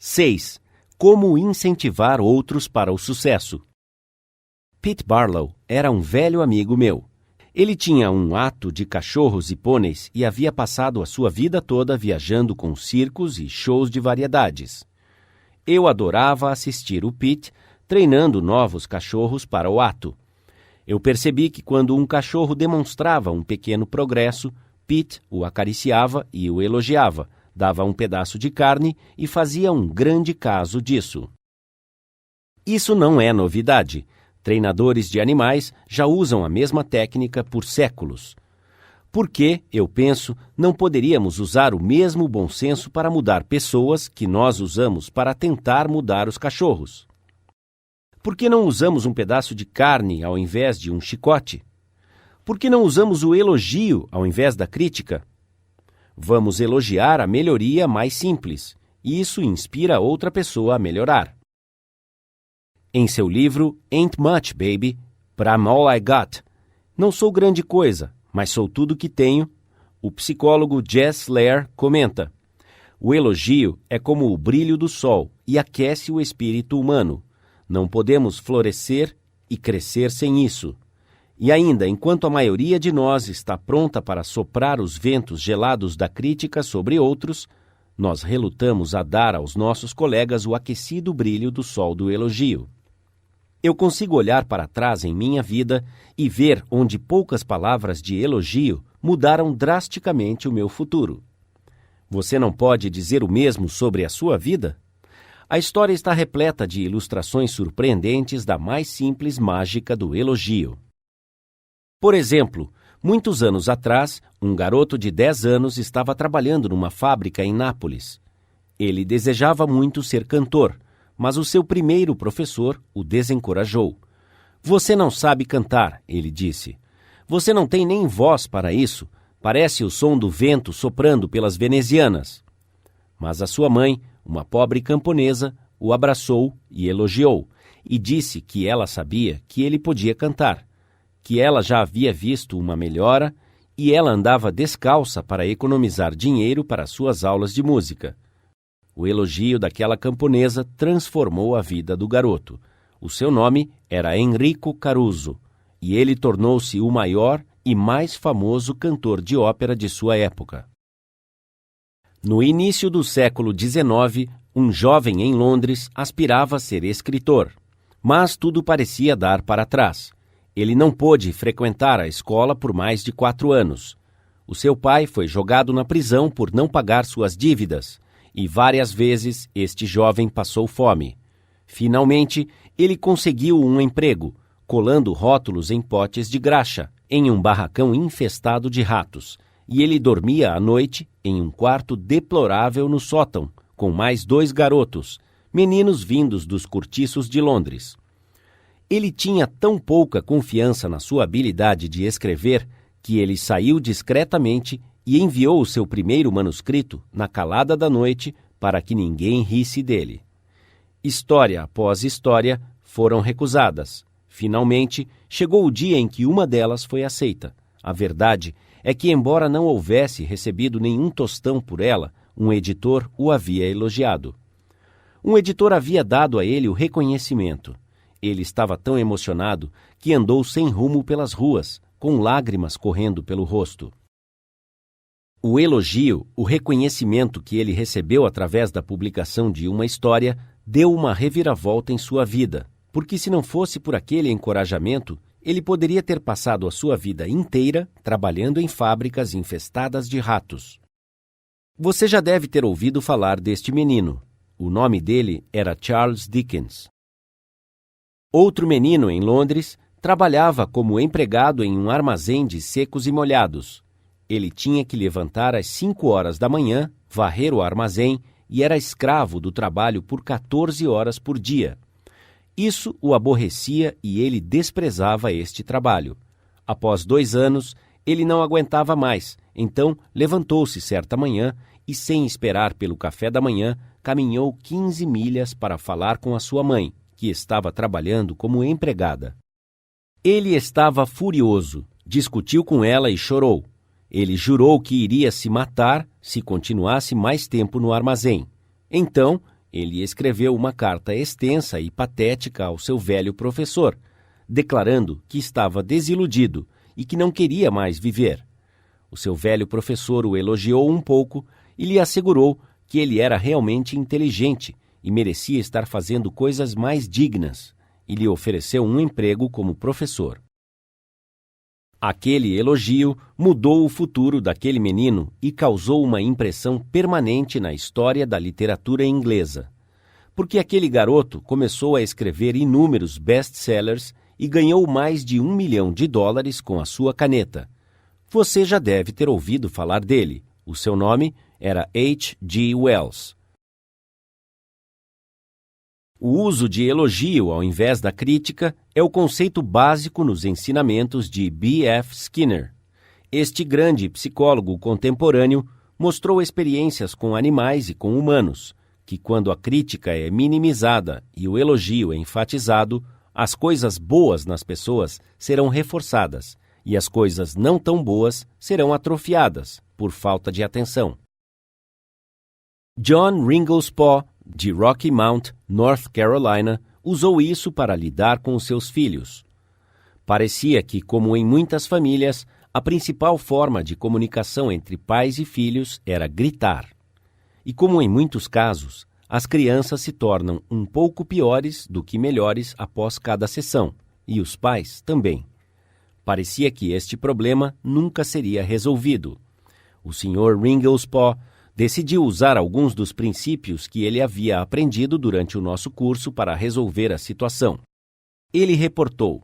6. Como incentivar outros para o sucesso. Pete Barlow era um velho amigo meu. Ele tinha um hato de cachorros e pôneis e havia passado a sua vida toda viajando com circos e shows de variedades. Eu adorava assistir o Pete treinando novos cachorros para o ato. Eu percebi que quando um cachorro demonstrava um pequeno progresso, Pete o acariciava e o elogiava, dava um pedaço de carne e fazia um grande caso disso. Isso não é novidade. Treinadores de animais já usam a mesma técnica por séculos. Por que, eu penso, não poderíamos usar o mesmo bom senso para mudar pessoas que nós usamos para tentar mudar os cachorros? Por que não usamos um pedaço de carne ao invés de um chicote? Por que não usamos o elogio ao invés da crítica? Vamos elogiar a melhoria mais simples, e isso inspira outra pessoa a melhorar. Em seu livro Ain't Much, Baby, But I'm All I Got, Não sou grande coisa, mas sou tudo que tenho, o psicólogo Jess Lair comenta: o elogio é como o brilho do sol e aquece o espírito humano. Não podemos florescer e crescer sem isso. E ainda, enquanto a maioria de nós está pronta para soprar os ventos gelados da crítica sobre outros, nós relutamos a dar aos nossos colegas o aquecido brilho do sol do elogio. Eu consigo olhar para trás em minha vida e ver onde poucas palavras de elogio mudaram drasticamente o meu futuro. Você não pode dizer o mesmo sobre a sua vida? A história está repleta de ilustrações surpreendentes da mais simples mágica do elogio. Por exemplo, muitos anos atrás, um garoto de 10 anos estava trabalhando numa fábrica em Nápoles. Ele desejava muito ser cantor, mas o seu primeiro professor o desencorajou. Você não sabe cantar, ele disse. Você não tem nem voz para isso. Parece o som do vento soprando pelas venezianas. Mas a sua mãe, uma pobre camponesa, o abraçou e elogiou, e disse que ela sabia que ele podia cantar, que ela já havia visto uma melhora e ela andava descalça para economizar dinheiro para suas aulas de música. O elogio daquela camponesa transformou a vida do garoto. O seu nome era Enrico Caruso, e ele tornou-se o maior e mais famoso cantor de ópera de sua época. No início do século XIX, um jovem em Londres aspirava a ser escritor, mas tudo parecia dar para trás. Ele não pôde frequentar a escola por mais de 4 anos. O seu pai foi jogado na prisão por não pagar suas dívidas, e várias vezes este jovem passou fome. Finalmente, ele conseguiu um emprego, colando rótulos em potes de graxa, em um barracão infestado de ratos, e ele dormia à noite em um quarto deplorável no sótão, com mais 2 garotos, meninos vindos dos cortiços de Londres. Ele tinha tão pouca confiança na sua habilidade de escrever que ele saiu discretamente e enviou o seu primeiro manuscrito na calada da noite para que ninguém risse dele. História após história foram recusadas. Finalmente, chegou o dia em que uma delas foi aceita. A verdade é que, embora não houvesse recebido nenhum tostão por ela, um editor o havia elogiado. Um editor havia dado a ele o reconhecimento. Ele estava tão emocionado que andou sem rumo pelas ruas, com lágrimas correndo pelo rosto. O elogio, o reconhecimento que ele recebeu através da publicação de uma história, deu uma reviravolta em sua vida, porque se não fosse por aquele encorajamento, ele poderia ter passado a sua vida inteira trabalhando em fábricas infestadas de ratos. Você já deve ter ouvido falar deste menino. O nome dele era Charles Dickens. Outro menino em Londres trabalhava como empregado em um armazém de secos e molhados. Ele tinha que levantar às 5 horas da manhã, varrer o armazém e era escravo do trabalho por 14 horas por dia. Isso o aborrecia e ele desprezava este trabalho. Após 2 anos, ele não aguentava mais, então levantou-se certa manhã e, sem esperar pelo café da manhã, caminhou 15 milhas para falar com a sua mãe, que estava trabalhando como empregada. Ele estava furioso, discutiu com ela e chorou. Ele jurou que iria se matar se continuasse mais tempo no armazém. Então, ele escreveu uma carta extensa e patética ao seu velho professor, declarando que estava desiludido e que não queria mais viver. O seu velho professor o elogiou um pouco e lhe assegurou que ele era realmente inteligente e merecia estar fazendo coisas mais dignas, e lhe ofereceu um emprego como professor. Aquele elogio mudou o futuro daquele menino e causou uma impressão permanente na história da literatura inglesa, porque aquele garoto começou a escrever inúmeros best-sellers e ganhou mais de $1 milhão com a sua caneta. Você já deve ter ouvido falar dele. O seu nome era H.G. Wells. O uso de elogio ao invés da crítica é o conceito básico nos ensinamentos de B.F. Skinner. Este grande psicólogo contemporâneo mostrou experiências com animais e com humanos, que quando a crítica é minimizada e o elogio é enfatizado, as coisas boas nas pessoas serão reforçadas e as coisas não tão boas serão atrofiadas por falta de atenção. John Ringles Paw, de Rocky Mount, North Carolina, usou isso para lidar com os seus filhos. Parecia que, como em muitas famílias, a principal forma de comunicação entre pais e filhos era gritar. E como em muitos casos, as crianças se tornam um pouco piores do que melhores após cada sessão, e os pais também. Parecia que este problema nunca seria resolvido. O Sr. Ringles Paw decidiu usar alguns dos princípios que ele havia aprendido durante o nosso curso para resolver a situação. Ele reportou: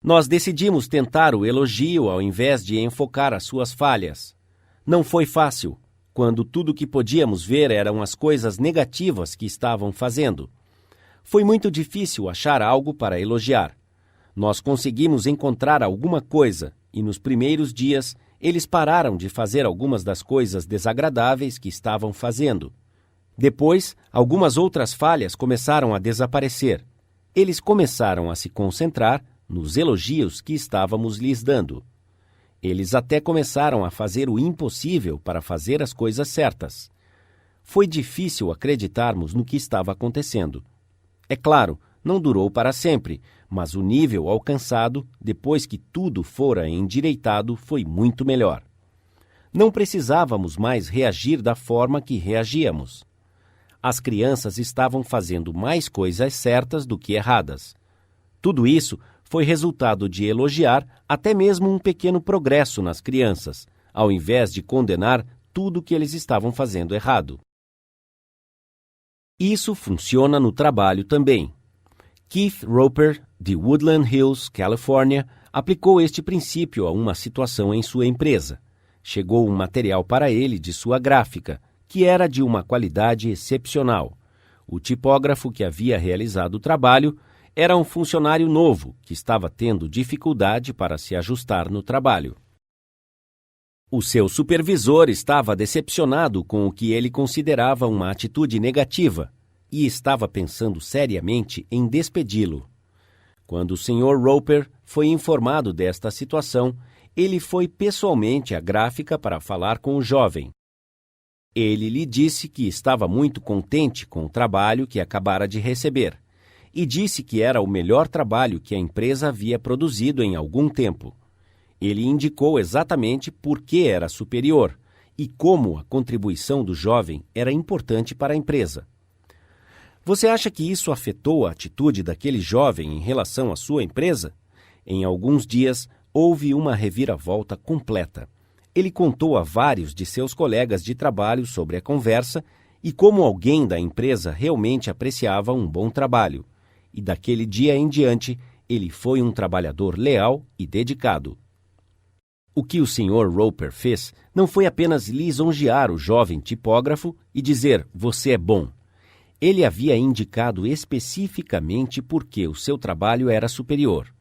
"Nós decidimos tentar o elogio ao invés de enfocar as suas falhas. Não foi fácil, quando tudo que podíamos ver eram as coisas negativas que estavam fazendo. Foi muito difícil achar algo para elogiar. Nós conseguimos encontrar alguma coisa, e nos primeiros dias eles pararam de fazer algumas das coisas desagradáveis que estavam fazendo. Depois, algumas outras falhas começaram a desaparecer. Eles começaram a se concentrar nos elogios que estávamos lhes dando. Eles até começaram a fazer o impossível para fazer as coisas certas. Foi difícil acreditarmos no que estava acontecendo. É claro, não durou para sempre, mas o nível alcançado, depois que tudo fora endireitado, foi muito melhor. Não precisávamos mais reagir da forma que reagíamos. As crianças estavam fazendo mais coisas certas do que erradas. Tudo isso foi resultado de elogiar até mesmo um pequeno progresso nas crianças, ao invés de condenar tudo que eles estavam fazendo errado. Isso funciona no trabalho também. Keith Roper, de Woodland Hills, Califórnia, aplicou este princípio a uma situação em sua empresa. Chegou um material para ele de sua gráfica, que era de uma qualidade excepcional. O tipógrafo que havia realizado o trabalho era um funcionário novo que estava tendo dificuldade para se ajustar no trabalho. O seu supervisor estava decepcionado com o que ele considerava uma atitude negativa e estava pensando seriamente em despedi-lo. Quando o Sr. Roper foi informado desta situação, ele foi pessoalmente à gráfica para falar com o jovem. Ele lhe disse que estava muito contente com o trabalho que acabara de receber e disse que era o melhor trabalho que a empresa havia produzido em algum tempo. Ele indicou exatamente por que era superior e como a contribuição do jovem era importante para a empresa. Você acha que isso afetou a atitude daquele jovem em relação à sua empresa? Em alguns dias, houve uma reviravolta completa. Ele contou a vários de seus colegas de trabalho sobre a conversa e como alguém da empresa realmente apreciava um bom trabalho. E daquele dia em diante, ele foi um trabalhador leal e dedicado. O que o Sr. Roper fez não foi apenas lisonjear o jovem tipógrafo e dizer, você é bom. Ele havia indicado especificamente por que o seu trabalho era superior.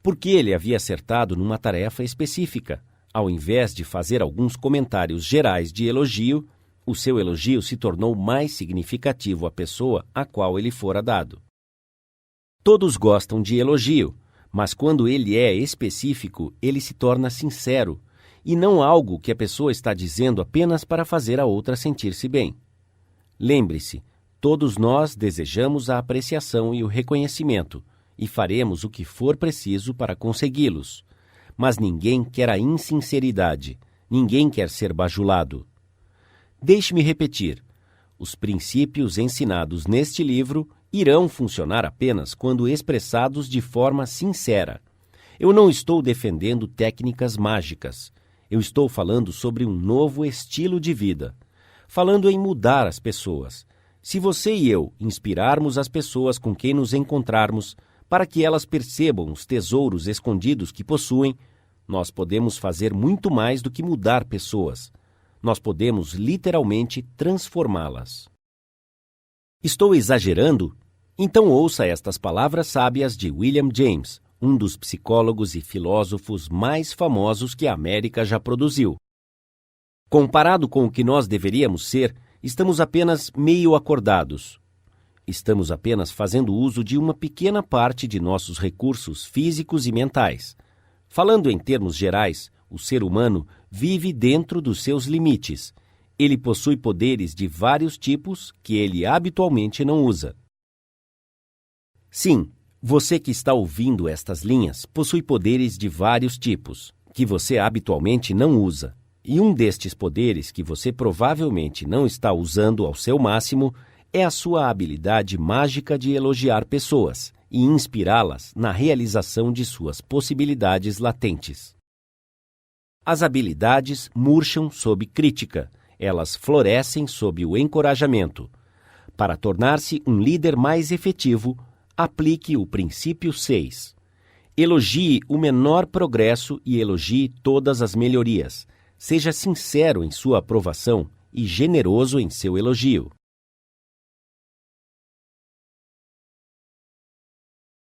Porque ele havia acertado numa tarefa específica. Ao invés de fazer alguns comentários gerais de elogio, o seu elogio se tornou mais significativo à pessoa a qual ele fora dado. Todos gostam de elogio, mas quando ele é específico, ele se torna sincero, e não algo que a pessoa está dizendo apenas para fazer a outra sentir-se bem. Lembre-se, Todos nós desejamos a apreciação e o reconhecimento, e faremos o que for preciso para consegui-los. Mas ninguém quer a insinceridade, ninguém quer ser bajulado. Deixe-me repetir. Os princípios ensinados neste livro irão funcionar apenas quando expressados de forma sincera. Eu não estou defendendo técnicas mágicas. Eu estou falando sobre um novo estilo de vida. Falando em mudar as pessoas. Se você e eu inspirarmos as pessoas com quem nos encontrarmos para que elas percebam os tesouros escondidos que possuem, nós podemos fazer muito mais do que mudar pessoas. Nós podemos literalmente transformá-las. Estou exagerando? Então ouça estas palavras sábias de William James, um dos psicólogos e filósofos mais famosos que a América já produziu. Comparado com o que nós deveríamos ser, estamos apenas meio acordados. Estamos apenas fazendo uso de uma pequena parte de nossos recursos físicos e mentais. Falando em termos gerais, o ser humano vive dentro dos seus limites. Ele possui poderes de vários tipos que ele habitualmente não usa. Sim, você que está ouvindo estas linhas possui poderes de vários tipos, que você habitualmente não usa. E um destes poderes que você provavelmente não está usando ao seu máximo é a sua habilidade mágica de elogiar pessoas e inspirá-las na realização de suas possibilidades latentes. As habilidades murcham sob crítica, elas florescem sob o encorajamento. Para tornar-se um líder mais efetivo, aplique o princípio 6. Elogie o menor progresso e elogie todas as melhorias. Seja sincero em sua aprovação e generoso em seu elogio.